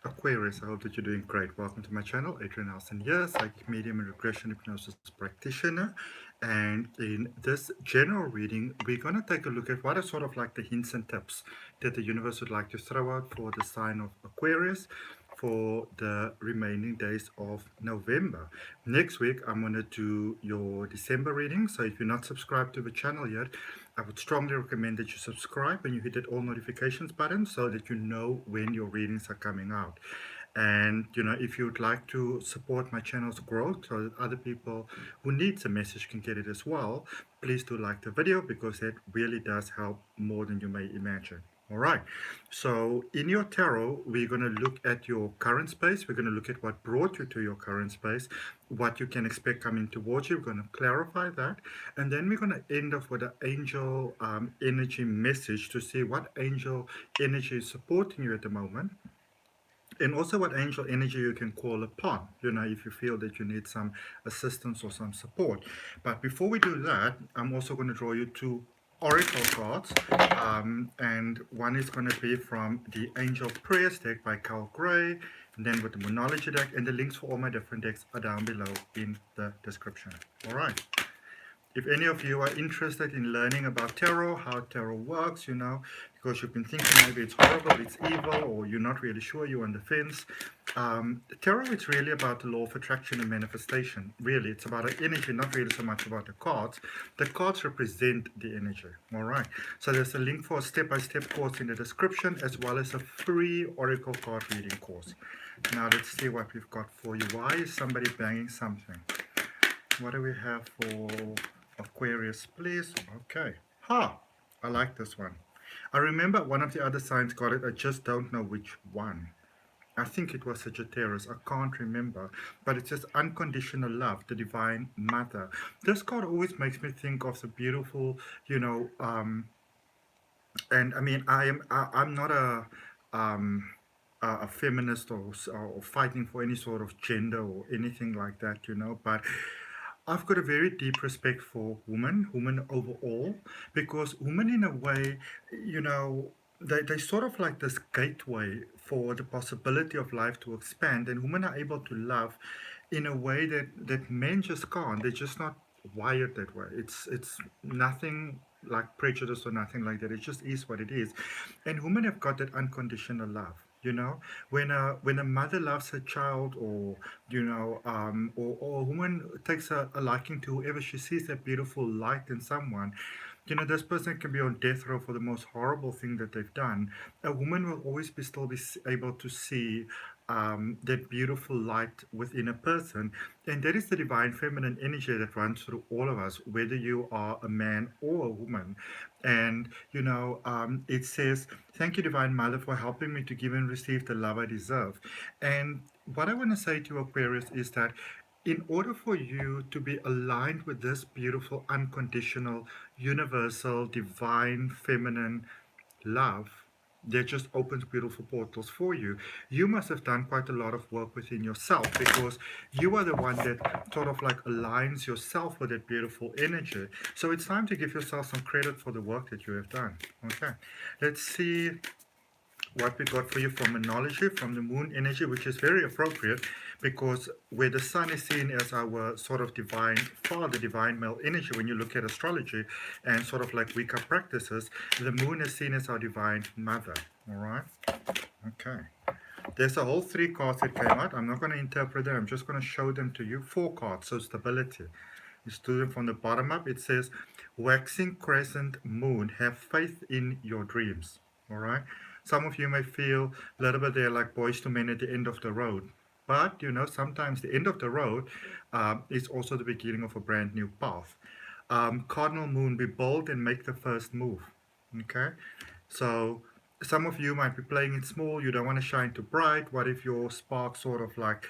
Aquarius, I hope that you're doing great. Welcome to my channel, Adrian here, psychic medium and regression hypnosis practitioner. And in this general reading, we're going to take a look at what are sort of like the hints and tips that the universe would like to throw out for the sign of Aquarius for the remaining days of November. Next week, I'm going to do your December reading. So if you're not subscribed to the channel yet, I would strongly recommend that you subscribe and you hit that all notifications button so that you know when your readings are coming out. And if you'd like to support my channel's growth so that other people who need the message can get it as well, please do like the video because that really does help more than you may imagine. All right, so in your tarot, we're going to look at your current space. We're going to look at what brought you to your current space, what you can expect coming towards you. We're going to clarify that. And then we're going to end off with an angel energy message to see what angel energy is supporting you at the moment. And also what angel energy you can call upon, if you feel that you need some assistance or some support. But before we do that, I'm also going to draw you two oracle cards. And one is going to be from the Angel Prayers deck by Cal Gray, and then with the Moonology deck, and the links for all my different decks are down below in the description. All right. If any of you are interested in learning about tarot, how tarot works, because you've been thinking maybe it's horrible, it's evil, or you're not really sure, you're on the fence. Tarot is really about the law of attraction and manifestation. Really, it's about the energy, not really so much about the cards. The cards represent the energy, all right? So there's a link for a step-by-step course in the description, as well as a free oracle card reading course. Now let's see what we've got for you. Why is somebody banging something? What do we have for Aquarius, please? Okay. I like this one. I remember one of the other signs got it. I just don't know which one. I think it was Sagittarius. I can't remember. But it says unconditional love, the divine mother. This card always makes me think of the beautiful, and I mean, I'm not a feminist or fighting for any sort of gender or anything like that, but I've got a very deep respect for women overall, because women, in a way, they sort of like this gateway for the possibility of life to expand, and women are able to love in a way that men just can't. They're just not wired that way. It's nothing like prejudice or nothing like that. It just is what it is, and women have got that unconditional love. When a mother loves her child, or or a woman takes a liking to whoever she sees that beautiful light in someone, this person can be on death row for the most horrible thing that they've done. A woman will always still be able to see that beautiful light within a person, and that is the divine feminine energy that runs through all of us, whether you are a man or a woman. And it says, "Thank you, Divine Mother, for helping me to give and receive the love I deserve." And what I want to say to Aquarius is that in order for you to be aligned with this beautiful, unconditional, universal, divine, feminine love that just opens beautiful portals for you, you must have done quite a lot of work within yourself, because you are the one that sort of like aligns yourself with that beautiful energy. So it's time to give yourself some credit for the work that you have done. Okay, let's see what we got for you from Moonology, from the moon energy, which is very appropriate, because where the sun is seen as our sort of divine father, divine male energy, when you look at astrology and sort of like Wicca practices, the moon is seen as our divine mother. All right? Okay. There's a whole 3 cards that came out. I'm not going to interpret them. I'm just going to show them to you. 4 cards, so stability. Let's do them from the bottom up. It says, waxing crescent moon, have faith in your dreams. All right? Some of you may feel a little bit there like Boys to Men at the end of the road. But, sometimes the end of the road is also the beginning of a brand new path. Cardinal moon, be bold and make the first move. Okay? So some of you might be playing it small. You don't want to shine too bright. What if your spark sort of like,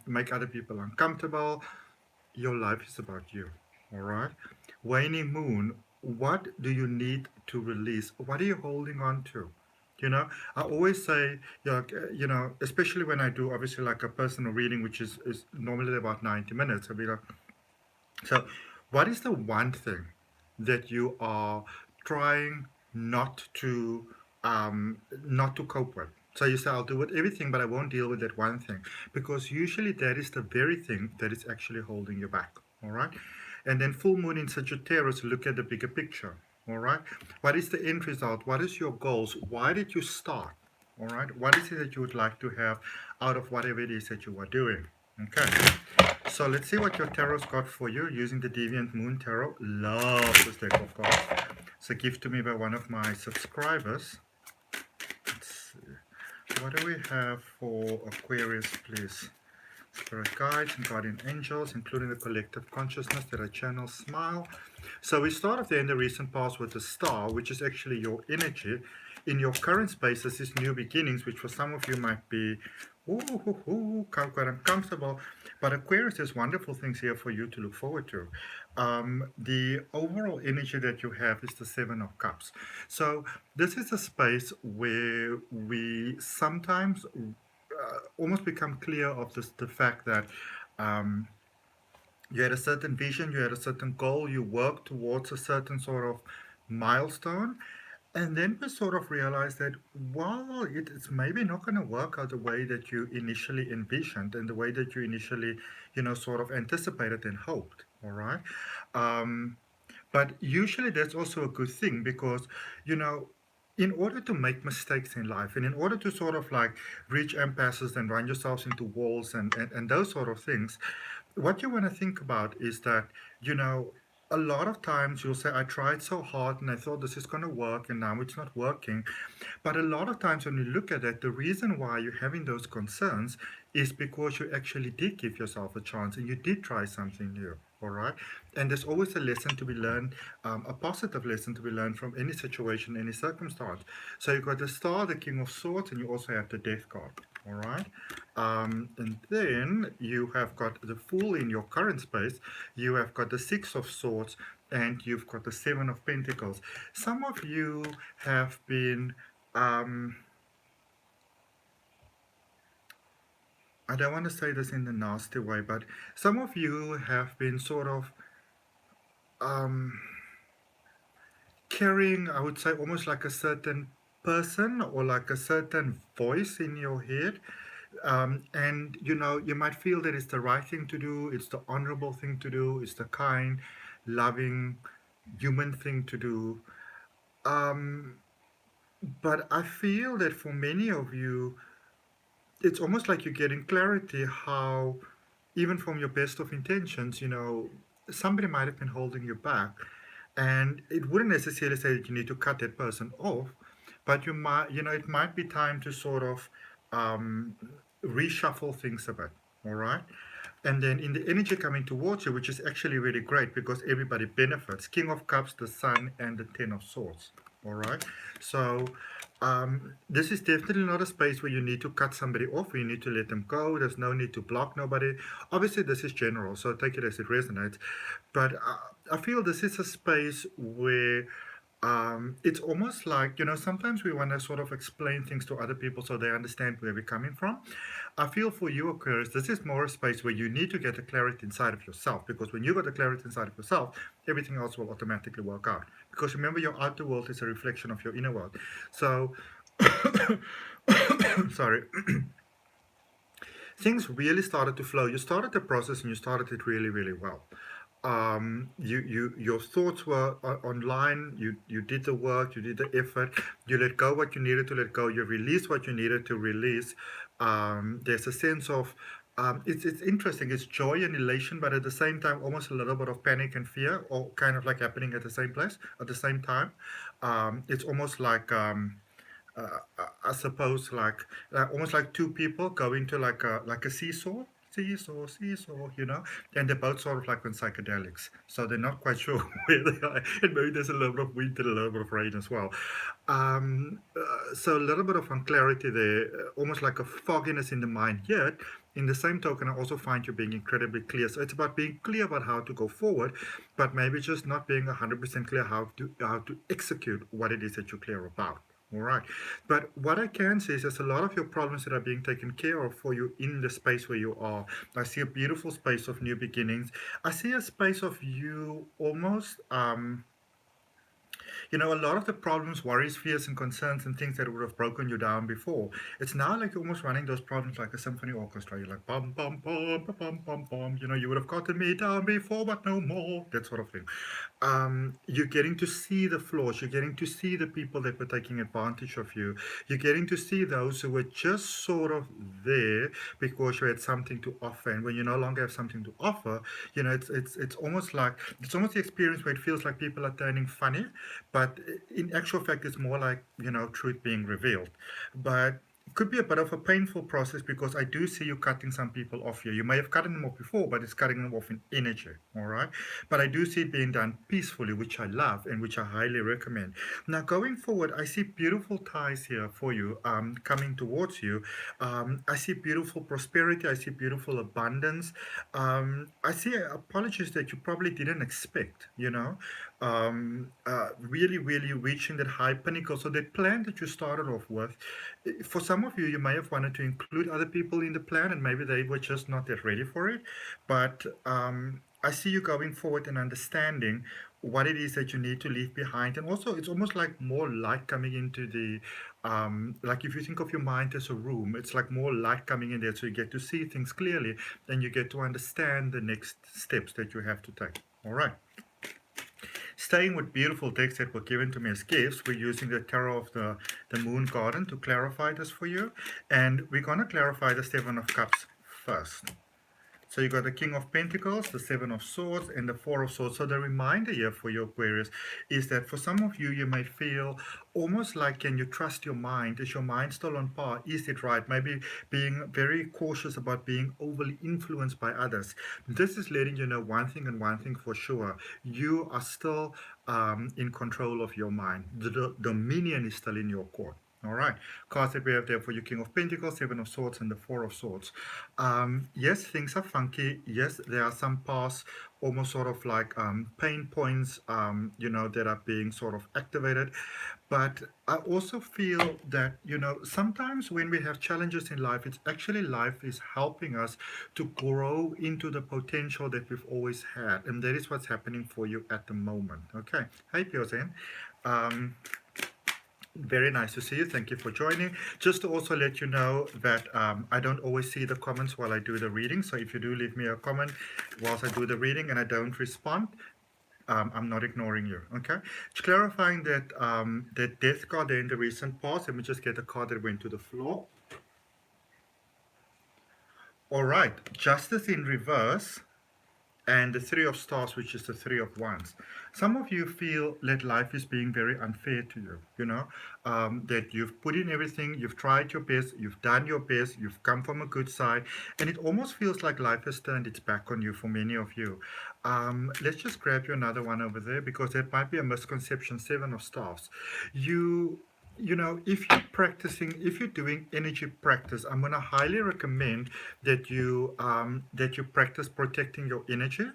make other people uncomfortable? Your life is about you. All right? Waning moon, what do you need to release? What are you holding on to? I always say, especially when I do obviously like a personal reading, which is normally about 90 minutes. I'll be like, so what is the one thing that you are trying not to cope with? So you say, I'll do with everything, but I won't deal with that one thing. Because usually that is the very thing that is actually holding you back. All right. And then full moon in Sagittarius, look at the bigger picture. All right. What is the end result? What is your goals? Why did you start? All right. What is it that you would like to have out of whatever it is that you are doing? Okay. So let's see what your tarot's got for you using the Deviant Moon Tarot. Love this deck of cards. It's a gift to me by one of my subscribers. Let's see. What do we have for Aquarius, please? Spirit guides and guardian angels, including the collective consciousness that I channel smile. So we start off there in the recent past with the star, which is actually your energy. In your current space, this is new beginnings, which for some of you might be quite uncomfortable. But Aquarius, there's wonderful things here for you to look forward to. The overall energy that you have is the Seven of Cups. So this is a space where we sometimes almost become clear of this, the fact that you had a certain vision, you had a certain goal, you worked towards a certain sort of milestone, and then we sort of realized that, well, it's maybe not going to work out the way that you initially envisioned and the way that you initially, sort of anticipated and hoped. All right. But usually that's also a good thing because, in order to make mistakes in life and in order to sort of like reach impasses and run yourselves into walls and those sort of things, what you want to think about is that, a lot of times you'll say, I tried so hard and I thought this is going to work and now it's not working. But a lot of times when you look at it, the reason why you're having those concerns is because you actually did give yourself a chance and you did try something new. All right. And there's always a lesson to be learned, a positive lesson to be learned from any situation, any circumstance. So you've got the Star, the King of Swords, and you also have the Death card. All right. And then you have got the Fool in your current space. You have got the Six of Swords, and you've got the Seven of Pentacles. Some of you have been, I don't want to say this in a nasty way, but some of you have been sort of carrying, I would say, almost like a certain person or like a certain voice in your head. And you might feel that it's the right thing to do, it's the honorable thing to do, it's the kind, loving, human thing to do. But I feel that for many of you, it's almost like you're getting clarity how, even from your best of intentions, somebody might have been holding you back. And it wouldn't necessarily say that you need to cut that person off, but you might, it might be time to sort of reshuffle things a bit. All right. And then in the energy coming towards you, which is actually really great because everybody benefits, King of Cups, the Sun, and the Ten of Swords. All right. So this is definitely not a space where you need to cut somebody off, or you need to let them go. There's no need to block nobody. Obviously, this is general, so take it as it resonates. But I feel this is a space where it's almost like, sometimes we want to sort of explain things to other people so they understand where we're coming from. I feel for you, Aquarius, this is more a space where you need to get the clarity inside of yourself, because when you got the clarity inside of yourself, everything else will automatically work out. Because remember, your outer world is a reflection of your inner world. So, sorry. Things really started to flow. You started the process and you started it really, really well. Your thoughts were online. You did the work, you did the effort, you let go what you needed to let go, you released what you needed to release. There's a sense of it's interesting. It's joy and elation, but at the same time, almost a little bit of panic and fear, all kind of like happening at the same place at the same time. It's almost like I suppose like almost like two people going to like a seesaw, and they're both sort of like on psychedelics, so they're not quite sure where they are, and maybe there's a little bit of wind and a little bit of rain as well. So a little bit of unclarity there, almost like a fogginess in the mind. Yet, in the same token, I also find you being incredibly clear. So it's about being clear about how to go forward, but maybe just not being 100% clear how to execute what it is that you're clear about. All right. But what I can say is there's a lot of your problems that are being taken care of for you in the space where you are. I see a beautiful space of new beginnings. I see a space of you almost You know, a lot of the problems, worries, fears, and concerns and things that would have broken you down before, it's now like you're almost running those problems like a symphony orchestra. You're like, bum, bum, bum, bum, bum, bum, bum. You know, you would have gotten me down before, but no more. That sort of thing. You're getting to see the flaws. You're getting to see the people that were taking advantage of you. You're getting to see those who were just sort of there because you had something to offer. And when you no longer have something to offer, you know, it's almost like it's almost the experience where it feels like people are turning funny, but in actual fact, it's more like, you know, truth being revealed. But it could be a bit of a painful process because I do see you cutting some people off here. You may have cut them off before, but it's cutting them off in energy, all right? But I do see it being done peacefully, which I love and which I highly recommend. Now, going forward, I see beautiful ties here for you coming towards you. I see beautiful prosperity. I see beautiful abundance. I see apologies that you probably didn't expect, you know, really, really reaching that high pinnacle. So that plan that you started off with, for some of you, you may have wanted to include other people in the plan, and maybe they were just not that ready for it. But I see you going forward and understanding what it is that you need to leave behind. And also, it's almost like more light coming into the, like if you think of your mind as a room, it's like more light coming in there. So you get to see things clearly and you get to understand the next steps that you have to take. All right. Staying with beautiful decks that were given to me as gifts, we're using the Tarot of the Moon Garden to clarify this for you. And we're going to clarify the Seven of Cups first. So you got the King of Pentacles, the Seven of Swords, and the Four of Swords. So the reminder here for you, Aquarius, is that for some of you, you may feel almost like, can you trust your mind? Is your mind still on par? Is it right? Maybe being very cautious about being overly influenced by others. This is letting you know one thing and one thing for sure. You are still in control of your mind. The dominion is still in your court. All right, cards that we have there for you: King of Pentacles, Seven of Swords, and the Four of Swords. Yes, things are funky. Yes, there are some past, almost sort of like pain points, you know, that are being sort of activated. But I also feel that, you know, sometimes when we have challenges in life, it's actually life is helping us to grow into the potential that we've always had. And that is what's happening for you at the moment. Okay. Hi, Piozen. Very nice to see you. Thank you for joining. Just to also let you know that I don't always see the comments while I do the reading. So if you do leave me a comment whilst I do the reading and I don't respond, I'm not ignoring you. Okay. Clarifying that that death card there in the recent past. Let me just get the card that went to the floor. All right. Justice in reverse. And the Three of Stars, which is the Three of Wands. Some of you feel that life is being very unfair to you, you know, that you've put in everything, you've tried your best, you've done your best, you've come from a good side, and it almost feels like life has turned its back on you for many of you. Let's just grab you another one over there because that might be a misconception. Seven of Stars. You know, if you're practicing, if you're doing energy practice, I'm going to highly recommend that you practice protecting your energy.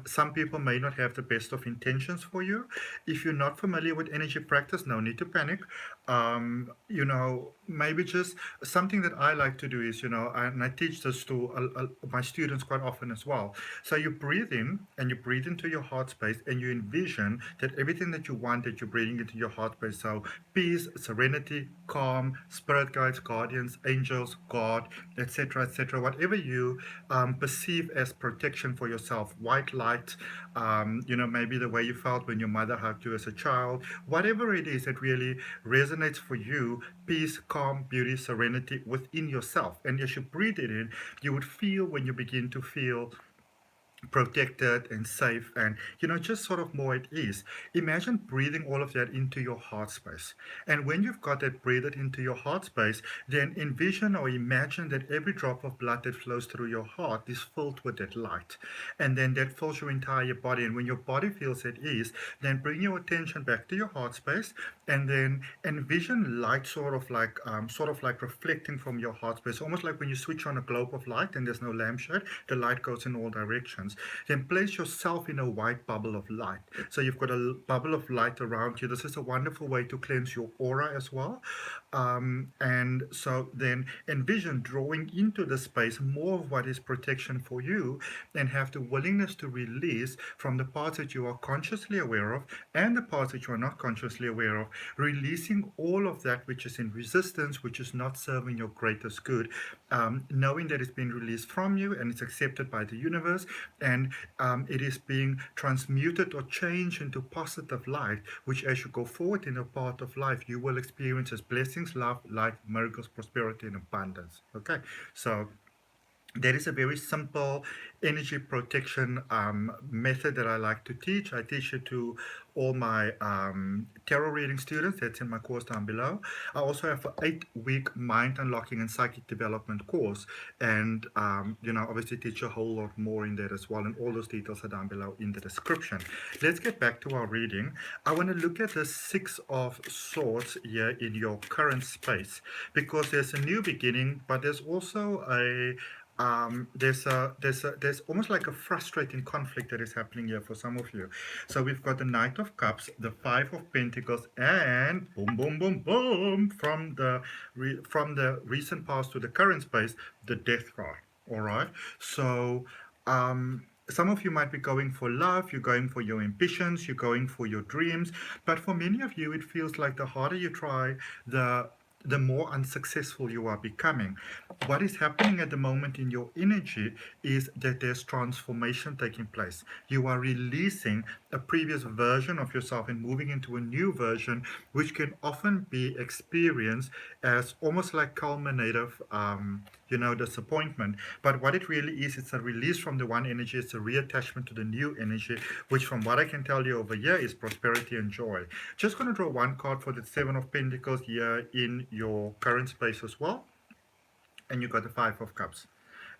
Some people may not have the best of intentions for you. If you're not familiar with energy practice, no need to panic. You know, maybe just something that I like to do is, you know, and I teach this to my students quite often as well. So you breathe in and you breathe into your heart space and you envision that everything that you want that you're breathing into your heart space. So peace, serenity, calm, spirit guides, guardians, angels, God, etc., whatever you perceive as protection for yourself, white light, you know, maybe the way you felt when your mother hugged you as a child, whatever it is that really resonates for you, peace, calm, beauty, serenity within yourself. And as you breathe it in, you would feel when you begin to feel protected and safe and, you know, just sort of more at ease. Imagine breathing all of that into your heart space, and when you've got that breathed into your heart space, then envision or imagine that every drop of blood that flows through your heart is filled with that light, and then that fills your entire body. And when your body feels at ease, then bring your attention back to your heart space and then envision light sort of like reflecting from your heart space, almost like when you switch on a globe of light and there's no lampshade, the light goes in all directions. Then place yourself in a white bubble of light. So you've got a bubble of light around you. This is a wonderful way to cleanse your aura as well. And so then envision drawing into the space more of what is protection for you, and have the willingness to release from the parts that you are consciously aware of and the parts that you are not consciously aware of, releasing all of that which is in resistance, which is not serving your greatest good, knowing that it's been released from you and it's accepted by the universe, and it is being transmuted or changed into positive light, which as you go forward in a part of life, you will experience as blessings, love, light, miracles, prosperity, and abundance. Okay, so there is a very simple energy protection method that I like to teach. I teach it to all my tarot reading students. That's in my course down below. I also have an 8-week mind unlocking and psychic development course. And, obviously teach a whole lot more in there as well. And all those details are down below in the description. Let's get back to our reading. I want to look at the Six of Swords here in your current space, because there's a new beginning, but there's also there's almost like a frustrating conflict that is happening here for some of you. So we've got the Knight of Cups, the Five of Pentacles, and boom, boom, boom, boom, from the recent past to the current space, the Death card. All right. So some of you might be going for love, you're going for your ambitions, you're going for your dreams, but for many of you, it feels like the harder you try, the more unsuccessful you are becoming. What is happening at the moment in your energy is that there's transformation taking place. You are releasing a previous version of yourself and moving into a new version, which can often be experienced as almost like culminative, disappointment. But what it really is, it's a release from the one energy, it's a reattachment to the new energy, which from what I can tell you over here is prosperity and joy. Just going to draw one card for the Seven of Pentacles here in your current space as well. And you got the Five of Cups.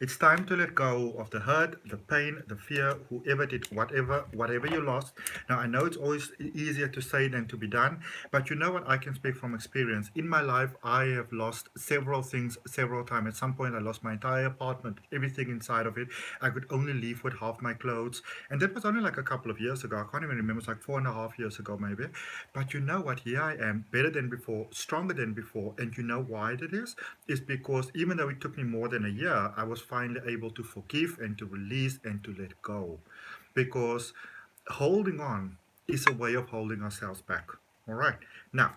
It's time to let go of the hurt, the pain, the fear, whoever did whatever you lost. Now, I know it's always easier to say than to be done, but you know what? I can speak from experience. In my life, I have lost several things several times. At some point, I lost my entire apartment, everything inside of it. I could only leave with half my clothes. And that was only like a couple of years ago. I can't even remember. It's like 4.5 years ago, maybe. But you know what? Here I am, better than before, stronger than before. And you know why that is? It's because even though it took me more than a year, I was finally able to forgive and to release and to let go, because holding on is a way of holding ourselves back. All right, now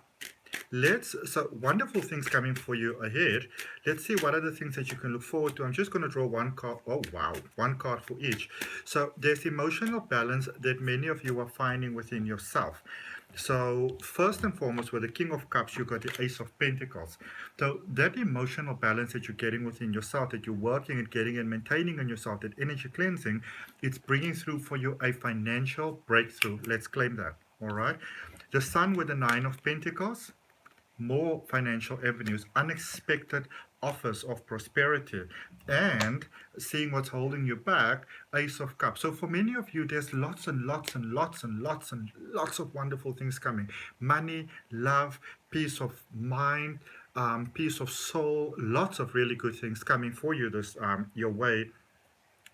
so wonderful things coming for you ahead. Let's see what are the things that you can look forward to. I'm just going to draw one card. Oh wow, one card for each. So there's emotional balance that many of you are finding within yourself. So first and foremost, with the King of Cups, you got the Ace of Pentacles. So that emotional balance that you're getting within yourself, that you're working and getting and maintaining in yourself, that energy cleansing, it's bringing through for you a financial breakthrough. Let's claim that. All right. The Sun with the Nine of Pentacles, more financial avenues, unexpected offers of prosperity, and seeing what's holding you back, Ace of Cups. So for many of you, there's lots and lots and lots and lots and lots of wonderful things coming. Money, love, peace of mind, peace of soul, lots of really good things coming for you this your way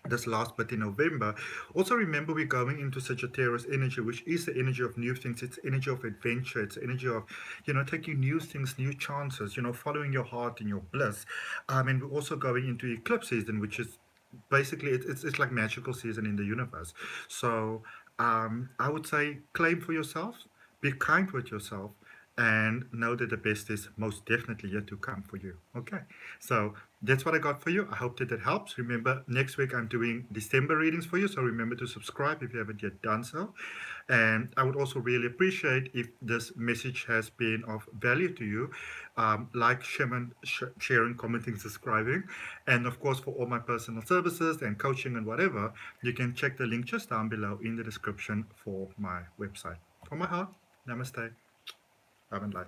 this last bit in November. Also remember, we're going into Sagittarius energy, which is the energy of new things. It's energy of adventure. It's energy of, taking new things, new chances, following your heart and your bliss. And we're also going into eclipse season, which is basically, it's like magical season in the universe. So I would say claim for yourself, be kind with yourself, and know that the best is most definitely yet to come for you. Okay, so that's what I got for you. I hope that helps. Remember, next week I'm doing December readings for you, so remember to subscribe if you haven't yet done so. And I would also really appreciate if this message has been of value to you. Like, sharing, commenting, subscribing. And of course, for all my personal services and coaching and whatever, you can check the link just down below in the description for my website. From my heart, namaste. Love and light.